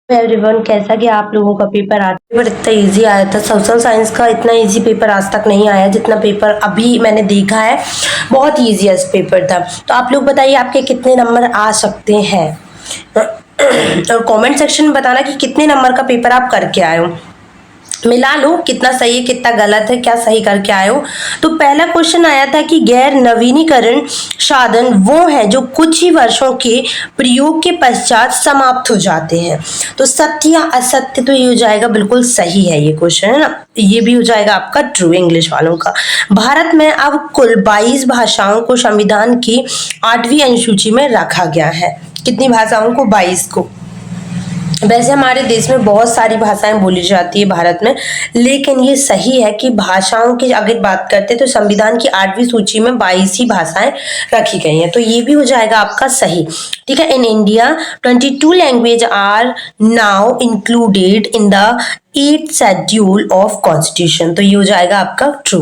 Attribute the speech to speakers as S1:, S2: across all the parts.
S1: Everyone, कैसा कि आप लोगों का पेपर पेपर इतना इजी आया था। सोशल साइंस का इतना इजी पेपर आज तक नहीं आया जितना पेपर अभी मैंने देखा है। बहुत इजीएस्ट पेपर था। तो आप लोग बताइए आपके कितने नंबर आ सकते हैं और कमेंट सेक्शन में बताना कि कितने नंबर का पेपर आप करके आए हो। मिला लो कितना सही है कितना गलत है, क्या सही करके आए हो। तो पहला क्वेश्चन आया था कि गैर नवीनीकरण साधन वो हैं जो कुछ ही वर्षों के प्रयोग के पश्चात समाप्त हो जाते हैं। तो सत्य या असत्य, तो ये हो जाएगा बिल्कुल सही है ये क्वेश्चन, है ना। ये भी हो जाएगा आपका ट्रू इंग्लिश वालों का। भारत में अब कुल 22 भाषाओं को संविधान की 8वीं अनुसूची में रखा गया है। कितनी भाषाओं को? 22 को। वैसे हमारे देश में बहुत सारी भाषाएं बोली जाती है भारत में, लेकिन ये सही है कि भाषाओं की अगर बात करते हैं तो संविधान की 8वीं सूची में 22 ही भाषाएं रखी गई हैं। तो ये भी हो जाएगा आपका सही। ठीक है। In India 22 language are now included in the 8th schedule of constitution. तो ये हो जाएगा आपका ट्रू।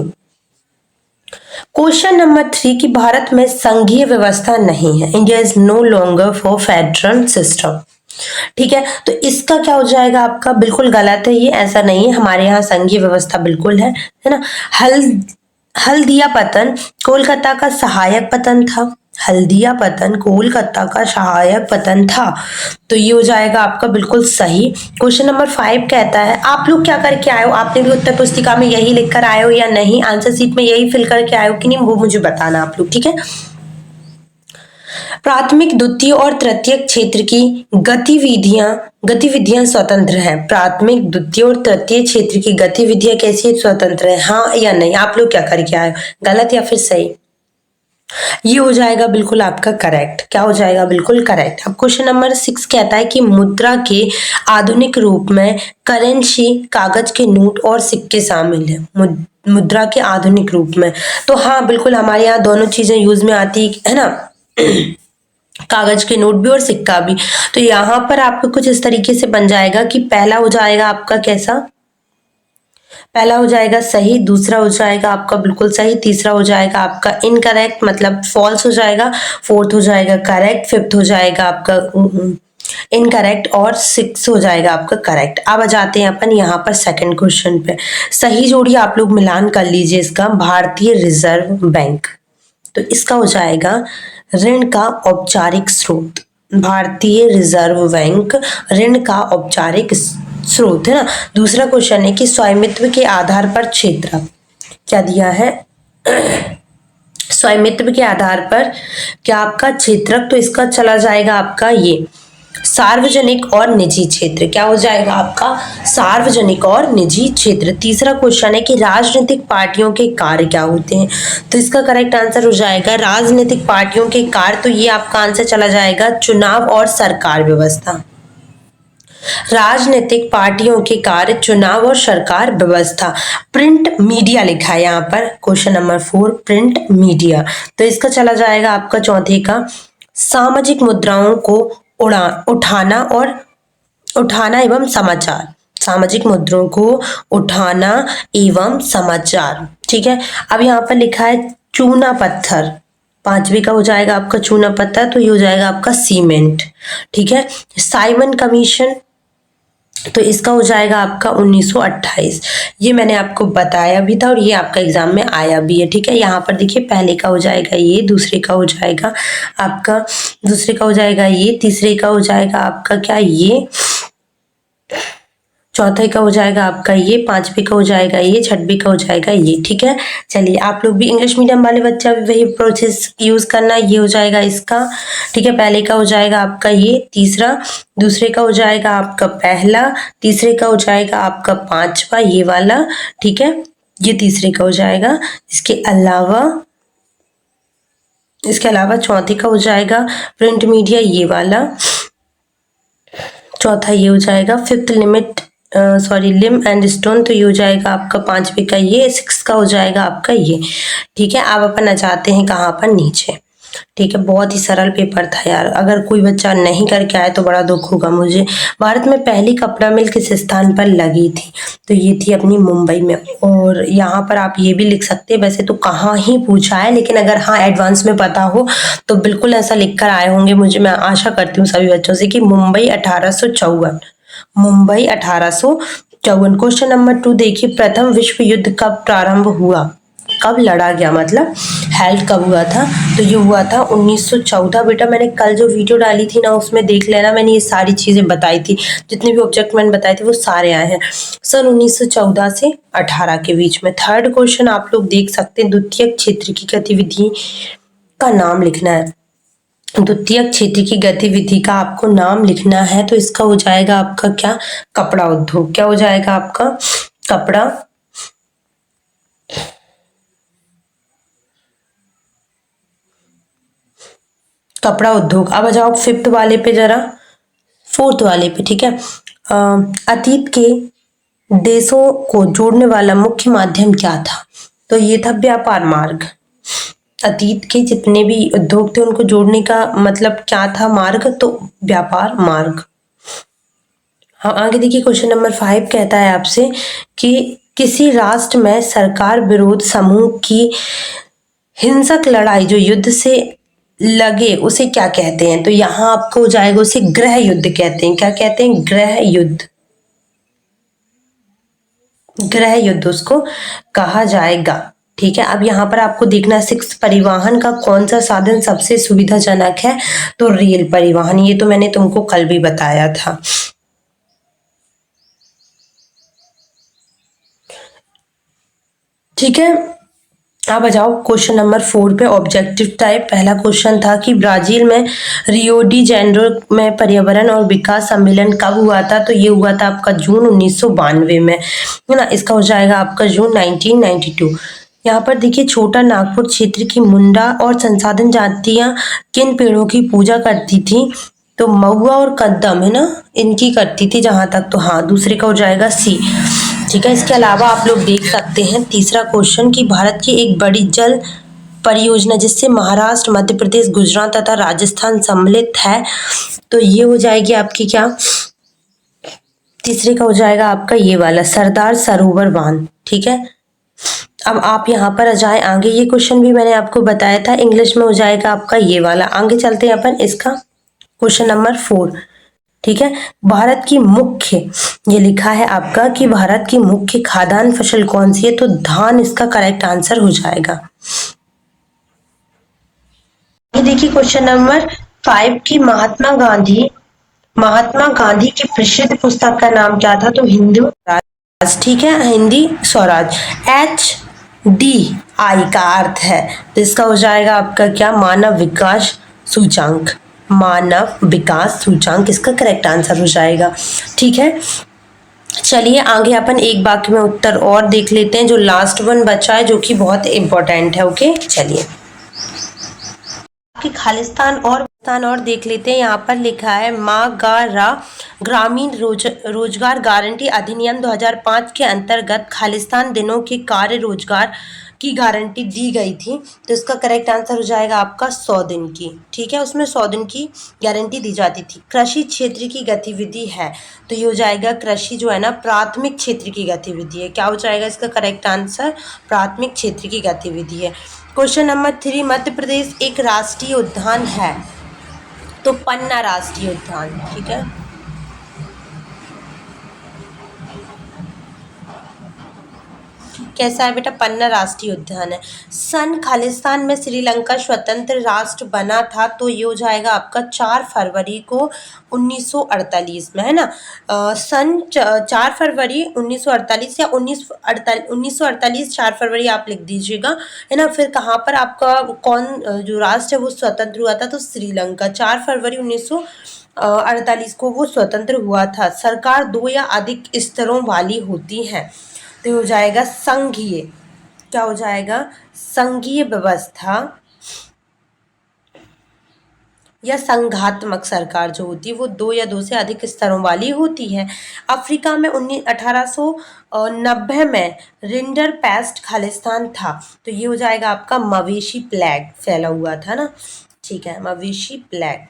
S1: क्वेश्चन नंबर 3 कि भारत में संघीय व्यवस्था नहीं है। India is no longer for federal system. ठीक है। तो इसका क्या हो जाएगा आपका? बिल्कुल गलत है, ये ऐसा नहीं है। हमारे यहाँ संघीय व्यवस्था बिल्कुल है ना। हल्दिया पतन कोलकाता का सहायक पतन था। हल्दिया पतन कोलकाता का सहायक पतन था। तो ये हो जाएगा आपका बिल्कुल सही। क्वेश्चन नंबर 5 कहता है आप लोग क्या करके आए हो? आपने भी उत्तर पुस्तिका में यही लिख कर आए हो या नहीं? आंसर शीट में यही फिल करके आए हो कि नहीं, वो मुझे बताना आप लोग। ठीक है। प्राथमिक, द्वितीय और तृतीय क्षेत्र की गतिविधियां स्वतंत्र हैं। प्राथमिक, द्वितीय और तृतीय क्षेत्र की गतिविधियां कैसी स्वतंत्र है? हाँ या नहीं? आप लोग क्या करके आए हो? गलत या फिर सही? ये हो जाएगा बिल्कुल आपका करेक्ट। क्या हो जाएगा? बिल्कुल करेक्ट। अब क्वेश्चन नंबर 6 कहता है कि मुद्रा के आधुनिक रूप में करेंसी, कागज के नोट और सिक्के शामिल है। मुद्रा के आधुनिक रूप में, तो हाँ बिल्कुल हमारे यहाँ दोनों चीजें यूज में आती है ना कागज के नोट भी और सिक्का भी। तो यहाँ पर आपको कुछ इस तरीके से बन जाएगा कि पहला हो जाएगा आपका कैसा? पहला हो जाएगा सही, दूसरा हो जाएगा आपका बिल्कुल सही, तीसरा हो जाएगा आपका इनकरेक्ट मतलब फॉल्स हो जाएगा, फोर्थ हो जाएगा करेक्ट, फिफ्थ हो जाएगा आपका इनकरेक्ट और 6 हो जाएगा आपका करेक्ट। अब आ जाते हैं अपन यहाँ पर सेकंड क्वेश्चन पे। सही जोड़ी आप लोग मिलान कर लीजिए इसका। भारतीय रिजर्व बैंक, तो इसका हो जाएगा ऋण का औपचारिक स्रोत। भारतीय रिजर्व बैंक ऋण का औपचारिक स्रोत है ना। दूसरा क्वेश्चन है कि स्वामित्व के आधार पर क्षेत्र क्या दिया है? स्वामित्व के आधार पर क्या आपका क्षेत्रक, तो इसका चला जाएगा आपका ये सार्वजनिक और निजी क्षेत्र। क्या हो जाएगा आपका? सार्वजनिक और निजी क्षेत्र। तीसरा क्वेश्चन है कि राजनीतिक पार्टियों के कार्य क्या होते हैं? तो इसका करेक्ट आंसर हो जाएगा राजनीतिक पार्टियों के कार्य, तो ये आपका आंसर चला जाएगा चुनाव और सरकार व्यवस्था। राजनीतिक पार्टियों के कार्य, चुनाव और सरकार व्यवस्था। प्रिंट मीडिया लिखा है यहाँ पर क्वेश्चन नंबर 4 प्रिंट मीडिया। तो इसका चला जाएगा आपका चौथे का सामाजिक मुद्राओं को उठाना एवं समाचार। सामाजिक मुद्राओं को उठाना एवं समाचार। ठीक है। अब यहाँ पर लिखा है चूना पत्थर, पांचवी का हो जाएगा आपका चूना पत्थर, तो ये हो जाएगा आपका सीमेंट। ठीक है। साइमन कमीशन, तो इसका हो जाएगा आपका 1928। ये मैंने आपको बताया भी था और ये आपका एग्जाम में आया भी है। ठीक है। यहाँ पर देखिए पहले का हो जाएगा ये, दूसरे का हो जाएगा आपका, दूसरे का हो जाएगा ये, तीसरे का हो जाएगा आपका क्या ये, चौथे का हो जाएगा आपका ये, पांचवी का हो जाएगा ये, छठवीं का हो जाएगा ये। ठीक है। चलिए आप लोग भी इंग्लिश मीडियम वाले बच्चा भी वही प्रोसेस यूज करना। ये हो जाएगा इसका। ठीक है। पहले का हो जाएगा आपका ये, तीसरा, दूसरे का हो जाएगा आपका पहला, तीसरे का हो जाएगा आपका पांचवा ये वाला। ठीक है। ये तीसरे का हो जाएगा। इसके अलावा चौथे का हो जाएगा प्रिंट मीडिया ये वाला, चौथा ये हो जाएगा फिफ्थ लिम एंड स्टोन, तो ये हो जाएगा आपका पांचवी का ये, 6 का हो जाएगा आपका ये। ठीक है। अब अपन आ जाते हैं कहाँ पर? नीचे। ठीक है। बहुत ही सरल पेपर था यार, अगर कोई बच्चा नहीं करके आए तो बड़ा दुख होगा मुझे। भारत में पहली कपड़ा मिल किस स्थान पर लगी थी? तो ये थी अपनी मुंबई में। और यहाँ पर आप ये भी लिख सकते हैं, वैसे तो कहाँ ही पूछा है, लेकिन अगर हाँ एडवांस में पता हो तो बिल्कुल ऐसा लिख कर आए होंगे। मैं आशा करती हूँ सभी बच्चों से कि मुंबई 1854 मुंबई 1854। क्वेश्चन नंबर 2 देखिए, प्रथम विश्व युद्ध कब प्रारंभ हुआ, कब लड़ा गया, मतलब हेल्ड कब हुआ था। तो ये हुआ था 1914। बेटा मैंने कल जो वीडियो डाली थी ना उसमें देख लेना, मैंने ये सारी चीजें बताई थी, जितने भी ऑब्जेक्ट मैंने बताए थे वो सारे आए हैं सन 1914 से 18 के बीच में। थर्ड क्वेश्चन आप लोग देख सकते हैं, द्वितीयक क्षेत्र की गतिविधि का नाम लिखना है। द्वितीयक क्षेत्र की गतिविधि का आपको नाम लिखना है, तो इसका हो जाएगा आपका क्या, कपड़ा उद्योग। क्या हो जाएगा आपका, कपड़ा कपड़ा उद्योग। अब आ जाओ फिफ्थ वाले पे जरा, फोर्थ वाले पे, ठीक है। अतीत के देशों को जोड़ने वाला मुख्य माध्यम क्या था, तो ये था व्यापार मार्ग। अतीत के जितने भी उद्योग थे उनको जोड़ने का मतलब क्या था, मार्ग, तो व्यापार मार्ग। हाँ आगे देखिए, क्वेश्चन नंबर 5 कहता है आपसे कि किसी राष्ट्र में सरकार विरोध समूह की हिंसक लड़ाई जो युद्ध से लगे उसे क्या कहते हैं, तो यहाँ आपको हो जाएगा उसे गृह युद्ध कहते हैं। क्या कहते हैं, गृह युद्ध। गृह युद्ध उसको कहा जाएगा, ठीक है। अब यहाँ पर आपको देखना है 6 परिवहन का कौन सा साधन सबसे सुविधाजनक है, तो रेल परिवहन। ये तो मैंने तुमको कल भी बताया था। ठीक है, अब आ जाओ क्वेश्चन नंबर 4 पे, ऑब्जेक्टिव टाइप। पहला क्वेश्चन था कि ब्राजील में रियो डी जेनेरो में पर्यावरण और विकास सम्मेलन कब हुआ था, तो ये हुआ था आपका जून 1992 में, है ना। इसका हो जाएगा आपका जून 1992। यहाँ पर देखिए, छोटा नागपुर क्षेत्र की मुंडा और संसाधन जातियां किन पेड़ों की पूजा करती थी, तो महुआ और कदम, है ना, इनकी करती थी जहां तक, तो हाँ दूसरे का हो जाएगा सी, ठीक है। इसके अलावा आप लोग देख सकते हैं तीसरा क्वेश्चन कि भारत की एक बड़ी जल परियोजना जिससे महाराष्ट्र, मध्य प्रदेश, गुजरात तथा राजस्थान सम्मिलित है, तो ये हो जाएगी आपकी क्या, तीसरे का हो जाएगा आपका ये वाला सरदार सरोवर बांध, ठीक है। अब आप यहाँ पर आ जाए आगे, ये क्वेश्चन भी मैंने आपको बताया था, इंग्लिश में हो जाएगा आपका ये वाला। आगे चलते हैं अपन इसका क्वेश्चन नंबर 4, ठीक है। भारत की मुख्य, ये लिखा है आपका कि भारत की मुख्य खाद्यान्न फसल कौन सी है, तो धान इसका करेक्ट आंसर हो जाएगा। ये देखिए क्वेश्चन नंबर 5 की महात्मा गांधी की प्रसिद्ध पुस्तक का नाम क्या था, तो हिंदू स्वराज, ठीक है, हिंदी स्वराज। HDI का अर्थ है, तो इसका हो जाएगा आपका क्या, मानव विकास सूचांक। मानव विकास सूचांक इसका करेक्ट आंसर हो जाएगा, ठीक है। चलिए आगे अपन एक बाकी में उत्तर और देख लेते हैं, जो लास्ट वन बचा है जो कि बहुत इंपॉर्टेंट है। ओके चलिए, कि खालिस्तान और देख लेते हैं। यहाँ पर लिखा है मागारा ग्रामीण रोजगार गारंटी अधिनियम 2005 के अंतर्गत खालिस्तान दिनों के कार्य रोजगार की गारंटी दी गई थी, तो इसका करेक्ट आंसर हो जाएगा आपका 100 दिन की, ठीक है। उसमें 100 दिन की गारंटी दी जाती थी। कृषि क्षेत्र की गतिविधि है, तो ये हो जाएगा कृषि जो है ना प्राथमिक क्षेत्र की गतिविधि है। क्या हो जाएगा इसका करेक्ट आंसर, प्राथमिक क्षेत्र की गतिविधि है। क्वेश्चन नंबर 3, मध्य प्रदेश एक राष्ट्रीय उद्यान है, तो पन्ना राष्ट्रीय उद्यान, ठीक है। कैसा है बेटा, पन्ना राष्ट्रीय उद्यान है। सन खालिस्तान में श्रीलंका स्वतंत्र राष्ट्र बना था, तो ये हो जाएगा आपका 4 फरवरी को 1948 में, है ना। सन 4 फरवरी 1948 या 1948 4 फरवरी आप लिख दीजिएगा, है ना। फिर कहाँ पर आपका कौन जो राष्ट्र है वो स्वतंत्र हुआ था, तो श्रीलंका 4 फरवरी 1948 को वो स्वतंत्र हुआ था। सरकार 2 या अधिक स्तरों वाली होती है, तो हो जाएगा संघीय। क्या हो जाएगा, संघीय व्यवस्था या संघात्मक सरकार जो होती है वो 2 या 2 से अधिक स्तरों वाली होती है। अफ्रीका में 1890 में रिंडर पेस्ट खालिस्तान था, तो ये हो जाएगा आपका मवेशी प्लेग फैला हुआ था ना, ठीक है, मवेशी प्लेग।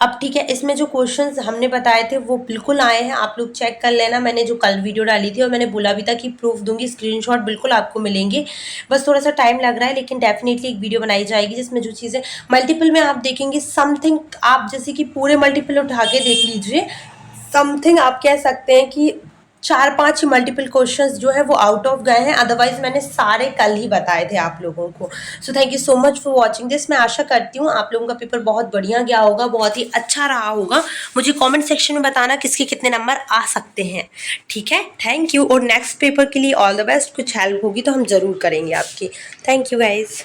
S1: अब ठीक है, इसमें जो क्वेश्चंस हमने बताए थे वो बिल्कुल आए हैं, आप लोग चेक कर लेना। मैंने जो कल वीडियो डाली थी और मैंने बोला भी था कि प्रूफ दूंगी, स्क्रीनशॉट बिल्कुल आपको मिलेंगे। बस थोड़ा सा टाइम लग रहा है, लेकिन डेफिनेटली एक वीडियो बनाई जाएगी जिसमें जो चीज़ें मल्टीपल में आप देखेंगे समथिंग, आप जैसे कि पूरे मल्टीपल उठा के देख लीजिए, समथिंग आप कह सकते हैं कि 4-5 मल्टीपल क्वेश्चंस जो है वो आउट ऑफ गए हैं, अदरवाइज मैंने सारे कल ही बताए थे आप लोगों को। So thank you so much for watching this. मैं आशा करती हूँ आप लोगों का पेपर बहुत बढ़िया गया होगा, बहुत ही अच्छा रहा होगा। मुझे कमेंट सेक्शन में बताना किसके कितने नंबर आ सकते हैं, ठीक है। थैंक यू, और नेक्स्ट पेपर के लिए ऑल द बेस्ट। कुछ हेल्प होगी तो हम ज़रूर करेंगे आपकी। Thank you guys.